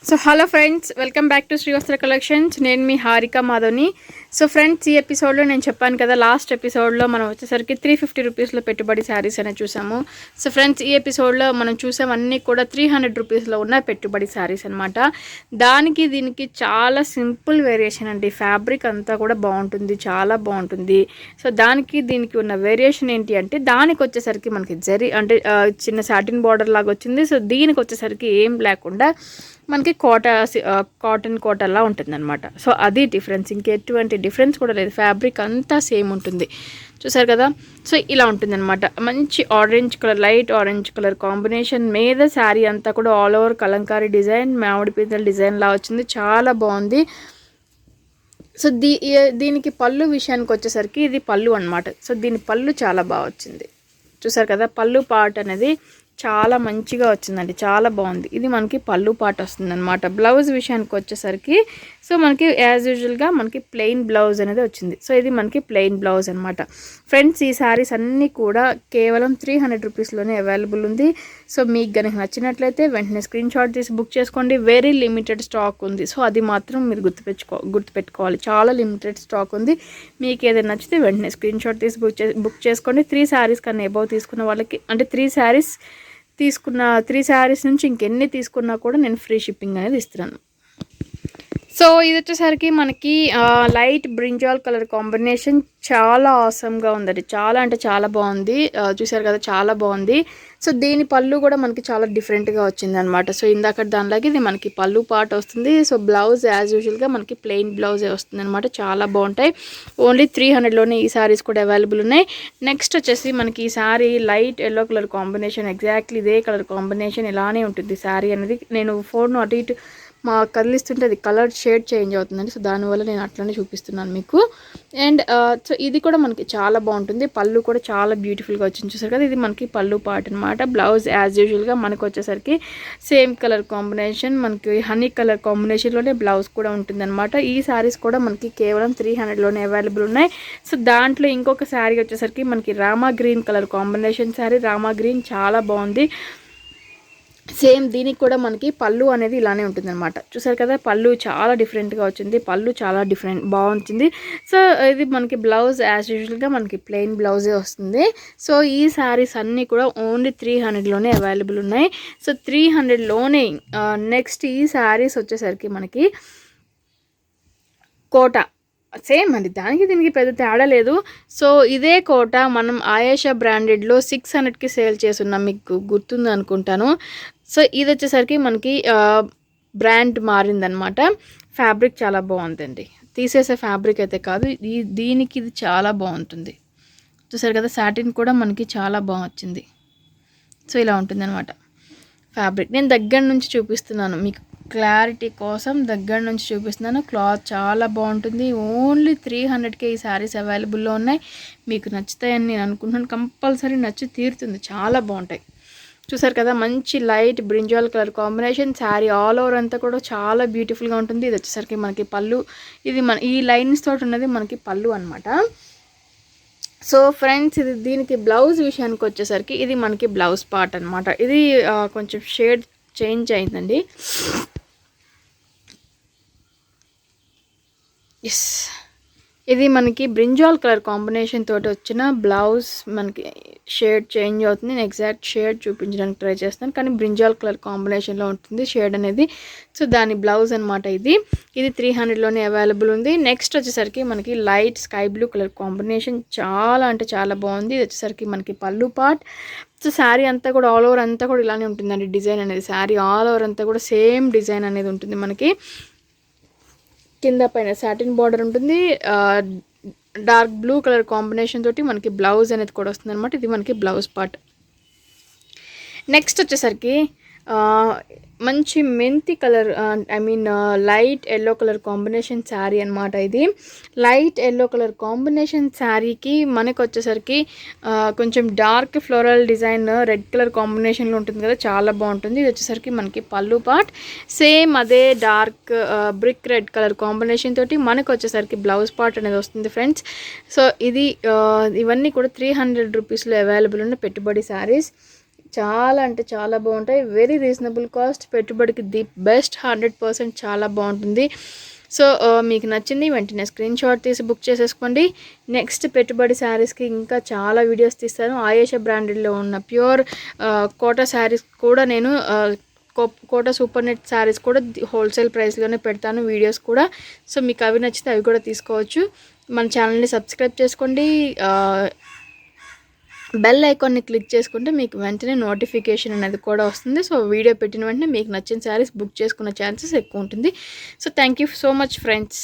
So hello friends, welcome back to Srivastra collections. నేను మీ హారిక మాధవ్ని. సో ఫ్రెండ్స్, ఈ ఎపిసోడ్లో నేను చెప్పాను కదా, లాస్ట్ ఎపిసోడ్లో మనం వచ్చేసరికి 350 రూపీస్లో పెట్టుబడి శారీస్ అనేది చూసాము. సో ఫ్రెండ్స్, ఈ ఎపిసోడ్లో మనం చూసామన్నీ కూడా 300 రూపీస్లో ఉన్న పెట్టుబడి శారీస్ అనమాట. దానికి దీనికి చాలా సింపుల్ వేరియేషన్ అండి. ఫ్యాబ్రిక్ అంతా కూడా బాగుంటుంది, చాలా బాగుంటుంది. సో దానికి దీనికి ఉన్న వేరియేషన్ ఏంటి అంటే, దానికి వచ్చేసరికి మనకి జరీ అంటే చిన్న సాటిన్ బార్డర్ లాగా వచ్చింది. సో దీనికి వచ్చేసరికి ఏం లేకుండా మనకి కాటన్ కోటలా ఉంటుందన్నమాట. సో అది డిఫరెన్స్, ఇంకెటువంటి డిఫరెన్స్ కూడా లేదు. ఫ్యాబ్రిక్ అంతా సేమ్ ఉంటుంది, చూసారు కదా. సో ఇలా ఉంటుందన్నమాట. మంచి orange colour, light orange colour combination మీద శారీ అంతా కూడా ఆల్ ఓవర్ కలంకారీ డిజైన్, మామిడి పిందెల డిజైన్ లా వచ్చింది, చాలా బాగుంది. సో దీనికి పళ్ళు విషయానికి వచ్చేసరికి ఇది పళ్ళు అనమాట. సో దీని పళ్ళు చాలా బాగా వచ్చింది, చూసారు కదా. పళ్ళు పార్ట్ అనేది చాలా మంచిగా వచ్చిందండి, చాలా బాగుంది. ఇది మనకి పళ్ళు పార్ట్ వస్తుంది అనమాట. బ్లౌజ్ విషయానికి వచ్చేసరికి సో మనకి యాజ్ యూజువల్గా మనకి ప్లెయిన్ బ్లౌజ్ అనేది వచ్చింది. సో ఇది మనకి ప్లెయిన్ బ్లౌజ్ అనమాట. ఫ్రెండ్స్, ఈ శారీస్ అన్నీ కూడా కేవలం 300 రూపీస్లోనే అవైలబుల్ ఉంది. సో మీకు కనుక నచ్చినట్లయితే వెంటనే స్క్రీన్ షాట్ తీసి బుక్ చేసుకోండి. వెరీ లిమిటెడ్ స్టాక్ ఉంది. సో అది మాత్రం మీరు గుర్తుపెట్టుకోవాలి, చాలా లిమిటెడ్ స్టాక్ ఉంది. మీకు ఏదైనా నచ్చితే వెంటనే స్క్రీన్ షాట్ తీసి బుక్ చేసుకోండి. 3 శారీస్ కన్నా ఎబవ్ తీసుకున్న వాళ్ళకి, అంటే 3 శారీస్ నుంచి ఇంకెన్ని తీసుకున్నా కూడా నేను ఫ్రీ షిప్పింగ్ అనేది ఇస్తున్నాను. సో ఇది వచ్చేసరికి మనకి లైట్ బ్రింజాల్ కలర్ కాంబినేషన్ చాలా ఆసమ్గా ఉందండి. చాలా అంటే చాలా బాగుంది, చూసారు కదా, చాలా బాగుంది. సో దీని పళ్ళు కూడా మనకి చాలా డిఫరెంట్గా వచ్చింది అనమాట. సో ఇందాక దానిలాగే ఇది మనకి పళ్ళు పార్ట్ వస్తుంది. సో బ్లౌజ్ యాజ్ యూజువల్గా మనకి ప్లెయిన్ బ్లౌజే వస్తుంది అనమాట. చాలా బాగుంటాయి. ఓన్లీ 300లోనే ఈ శారీస్ కూడా అవైలబుల్ ఉన్నాయి. నెక్స్ట్ వచ్చేసి మనకి ఈ sari light yellow colour combination, exactly ఇదే కలర్ కాంబినేషన్ ఇలానే ఉంటుంది శారీ అనేది. నేను ఫోన్ అటు ఇటు కదిలిస్తుంటే అది కలర్ షేడ్ చేంజ్ అవుతుందండి. సో దానివల్ల నేను అట్లనే చూపిస్తున్నాను మీకు. అండ్ సో ఇది కూడా మనకి చాలా బాగుంటుంది. పళ్ళు కూడా చాలా బ్యూటిఫుల్గా వచ్చింది, చూసారు కదా. ఇది మనకి పళ్ళు పార్ట్ అనమాట. బ్లౌజ్ యాజ్ యూజువల్గా మనకు వచ్చేసరికి సేమ్ కలర్ కాంబినేషన్, మనకి హనీ కలర్ కాంబినేషన్లోనే బ్లౌజ్ కూడా ఉంటుందన్నమాట. ఈ శారీస్ కూడా మనకి కేవలం 300లోనే అవైలబుల్ ఉన్నాయి. సో దాంట్లో ఇంకొక శారీ వచ్చేసరికి మనకి Rama green colour combination sari. Rama green చాలా బాగుంది. సేమ్ దీనికి కూడా మనకి పళ్ళు అనేది ఇలానే ఉంటుందన్నమాట, చూసారు కదా. పళ్ళు చాలా డిఫరెంట్గా వచ్చింది, పళ్ళు చాలా బాగుంటుంది. సో ఇది మనకి బ్లౌజ్ యాజ్ యూజువల్గా మనకి ప్లెయిన్ బ్లౌజే వస్తుంది. సో ఈ శారీస్ అన్నీ కూడా ఓన్లీ 300లోనే అవైలబుల్ ఉన్నాయి. సో 300లోనే నెక్స్ట్ ఈ శారీస్ వచ్చేసరికి మనకి కోట సేమ్ అండి, దానికి దీనికి పెద్ద తేడా లేదు. సో ఇదే కోట మనం ఆయేషా బ్రాండెడ్లో 600కి సేల్ చేస్తున్నాం, మీకు గుర్తుంది అనుకుంటాను. సో ఇది వచ్చేసరికి మనకి బ్రాండ్ మారిందనమాట. ఫ్యాబ్రిక్ చాలా బాగుందండి, తీసేసే ఫ్యాబ్రిక్ అయితే కాదు, దీనికి ఇది చాలా బాగుంటుంది, చూసారు కదా. సాటిన్ కూడా మనకి చాలా బాగుంది. సో ఇలా ఉంటుంది అనమాట ఫ్యాబ్రిక్. నేను దగ్గర నుంచి చూపిస్తున్నాను మీకు, క్లారిటీ కోసం దగ్గర నుంచి చూపిస్తున్నాను. క్లాత్ చాలా బాగుంటుంది. ఓన్లీ 300కే ఈ శారీస్ అవైలబుల్లో ఉన్నాయి. మీకు నచ్చుతాయని నేను అనుకుంటున్నాను, కంపల్సరీ నచ్చి తీరుతుంది, చాలా బాగుంటాయి. చూసారు కదా, మంచి light brinjal colour combination. Sari all over అంతా కూడా చాలా బ్యూటిఫుల్గా ఉంటుంది. ఇది వచ్చేసరికి మనకి పళ్ళు, ఇది ఈ లైన్స్ తోటి ఉన్నది మనకి పళ్ళు అనమాట. సో ఫ్రెండ్స్, ఇది దీనికి బ్లౌజ్ విషయానికి వచ్చేసరికి ఇది మనకి బ్లౌజ్ పార్ట్ అనమాట. ఇది కొంచెం షేడ్ చేంజ్ అయిందండి. ఎస్, ఇది మనకి బ్రింజాల్ కలర్ కాంబినేషన్ తోటి వచ్చిన బ్లౌజ్. మనకి షేడ్ చేంజ్ అవుతుంది, నేను ఎగ్జాక్ట్ షేడ్ చూపించడానికి ట్రై చేస్తాను, కానీ బ్రింజాల్ కలర్ కాంబినేషన్లో ఉంటుంది షేడ్ అనేది. సో దాని బ్లౌజ్ అనమాట ఇది. ఇది 300లోనే అవైలబుల్ ఉంది. నెక్స్ట్ వచ్చేసరికి మనకి light sky blue colour combination, చాలా అంటే చాలా బాగుంది. ఇది వచ్చేసరికి మనకి పళ్ళు పార్ట్. సో శారీ అంతా కూడా ఆల్ ఓవర్ అంతా కూడా ఇలానే ఉంటుందండి డిజైన్ అనేది. శారీ ఆల్ ఓవర్ అంతా కూడా సేమ్ డిజైన్ అనేది ఉంటుంది మనకి. కింద పైన సాటిన్ బార్డర్ ఉంటుంది, డార్క్ బ్లూ కలర్ కాంబినేషన్ తోటి మనకి బ్లౌజ్ అనేది కూడా వస్తుంది అనమాట. ఇది మనకి బ్లౌజ్ పార్ట్. నెక్స్ట్ వచ్చేసరికి మంచి మెంతి colour, light yellow colour combination sari అనమాట. ఇది లైట్ ఎల్లో కలర్ కాంబినేషన్ శారీకి మనకు వచ్చేసరికి కొంచెం dark floral design red colour కాంబినేషన్లో ఉంటుంది కదా, చాలా బాగుంటుంది. ఇది వచ్చేసరికి మనకి పళ్ళు పార్ట్. సేమ్ అదే dark brick red colour combination తోటి మనకు వచ్చేసరికి బ్లౌజ్ పార్ట్ అనేది వస్తుంది ఫ్రెండ్స్. సో ఇది ఇవన్నీ కూడా 300 రూపీస్లో అవైలబుల్ ఉన్న పెట్టుబడి శారీస్. చాలా అంటే చాలా బాగుంటాయి. వెరీ రీజనబుల్ కాస్ట్, పెట్టుబడికి ది బెస్ట్, 100% చాలా బాగుంటుంది. సో మీకు నచ్చింది వెంటనే స్క్రీన్ షాట్ తీసి బుక్ చేసేసుకోండి. నెక్స్ట్ పెట్టుబడి శారీస్కి ఇంకా చాలా వీడియోస్ తీస్తాను. ఆయేషా బ్రాండెడ్లో ఉన్న ప్యూర్ కోటా శారీస్ కూడా నేను కోటా సూపర్ నెట్ శారీస్ కూడా హోల్సేల్ ప్రైస్లోనే పెడతాను వీడియోస్ కూడా. సో మీకు అవి నచ్చితే అవి కూడా తీసుకోవచ్చు. మన ఛానల్ని సబ్స్క్రైబ్ చేసుకోండి. బెల్ ఐకాన్ని క్లిక్ చేసుకుంటే మీకు వెంటనే నోటిఫికేషన్ అనేది కూడా వస్తుంది. సో వీడియో పెట్టిన వెంటనే మీకు నచ్చిన శారీస్ బుక్ చేసుకున్న ఛాన్సెస్ ఎక్కువ ఉంటుంది. So thank you so much friends.